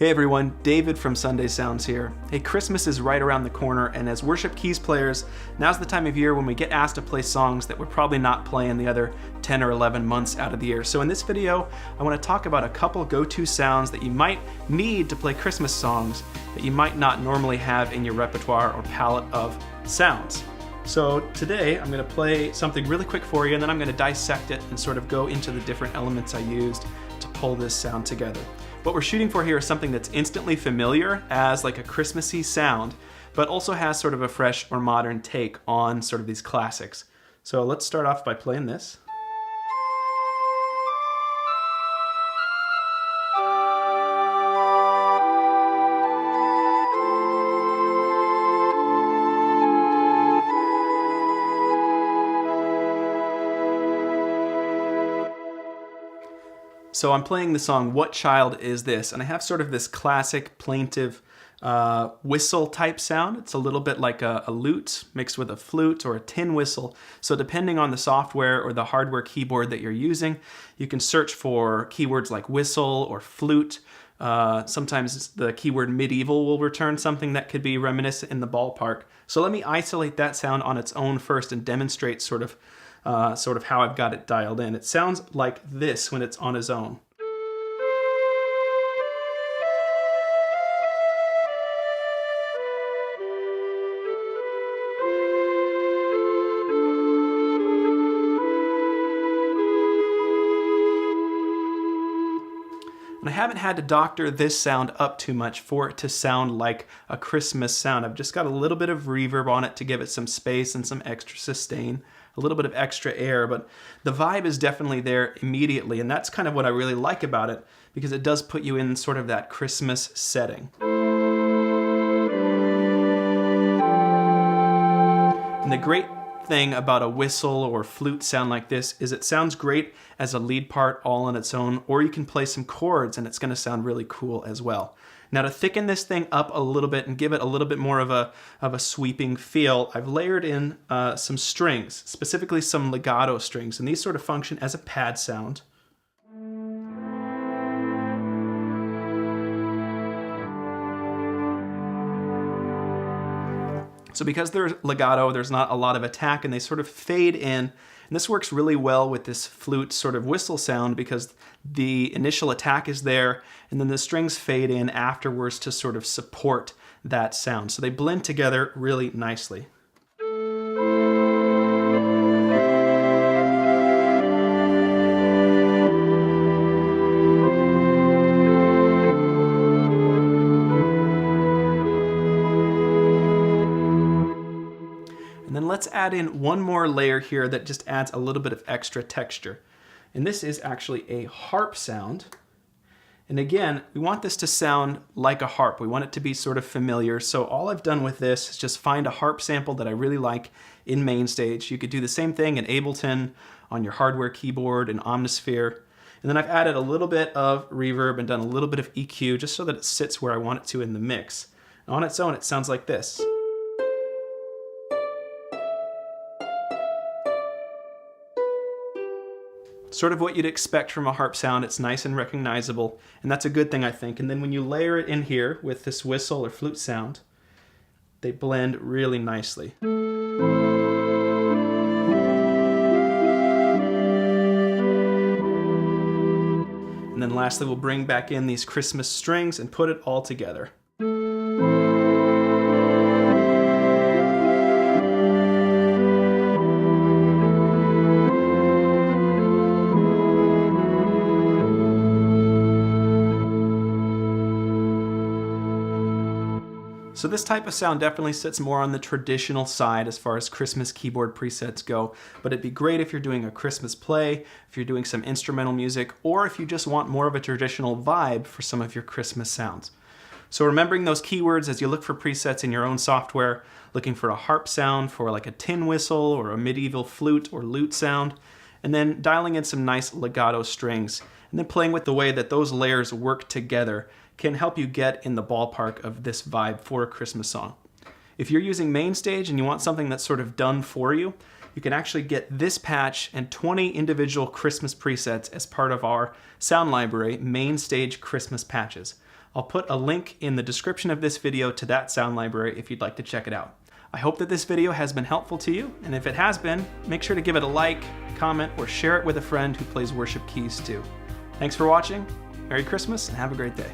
Hey everyone, David from Sunday Sounds here. Hey, Christmas is right around the corner, and as worship keys players, now's the time of year when we get asked to play songs that we're probably not playing the other 10 or 11 months out of the year. So in this video, I want to talk about a couple go-to sounds that you might need to play Christmas songs that you might not normally have in your repertoire or palette of sounds. So today I'm going to play something really quick for you, and then I'm going to dissect it and sort of go into the different elements I used to pull this sound together. What we're shooting for here is something that's instantly familiar as like a Christmassy sound, but also has sort of a fresh or modern take on sort of these classics. So let's start off by playing this. So I'm playing the song What Child Is This? And I have sort of this classic plaintive whistle type sound. It's a little bit like a lute mixed with a flute or a tin whistle. So depending on the software or the hardware keyboard that you're using, you can search for keywords like whistle or flute. Sometimes the keyword medieval will return something that could be reminiscent in the ballpark. So let me isolate that sound on its own first and demonstrate sort of how I've got it dialed in. It sounds like this when it's on its own. And I haven't had to doctor this sound up too much for it to sound like a Christmas sound. I've just got a little bit of reverb on it to give it some space and some extra sustain, a little bit of extra air, but the vibe is definitely there immediately, and that's kind of what I really like about it, because it does put you in sort of that Christmas setting. And the great thing about a whistle or flute sound like this is it sounds great as a lead part all on its own, or you can play some chords and it's going to sound really cool as well. Now to thicken this thing up a little bit and give it a little bit more of a sweeping feel, I've layered in some strings, specifically some legato strings, and these sort of function as a pad sound. So because they're legato, there's not a lot of attack and they sort of fade in. And this works really well with this flute sort of whistle sound because the initial attack is there and then the strings fade in afterwards to sort of support that sound. So they blend together really nicely. And then let's add in one more layer here that just adds a little bit of extra texture. And this is actually a harp sound. And again, we want this to sound like a harp. We want it to be sort of familiar. So all I've done with this is just find a harp sample that I really like in MainStage. You could do the same thing in Ableton, on your hardware keyboard, in Omnisphere. And then I've added a little bit of reverb and done a little bit of EQ just so that it sits where I want it to in the mix. And on its own, it sounds like this. Sort of what you'd expect from a harp sound. It's nice and recognizable, and that's a good thing, I think. And then when you layer it in here with this whistle or flute sound, they blend really nicely. And then lastly, we'll bring back in these Christmas strings and put it all together. So this type of sound definitely sits more on the traditional side as far as Christmas keyboard presets go, but it'd be great if you're doing a Christmas play, if you're doing some instrumental music, or if you just want more of a traditional vibe for some of your Christmas sounds. So remembering those keywords as you look for presets in your own software, looking for a harp sound for like a tin whistle or a medieval flute or lute sound, and then dialing in some nice legato strings, and then playing with the way that those layers work together can help you get in the ballpark of this vibe for a Christmas song. If you're using MainStage and you want something that's sort of done for you, you can actually get this patch and 20 individual Christmas presets as part of our sound library, MainStage Christmas Patches. I'll put a link in the description of this video to that sound library if you'd like to check it out. I hope that this video has been helpful to you, and if it has been, make sure to give it a like, comment, or share it with a friend who plays worship keys too. Thanks for watching, Merry Christmas, and have a great day.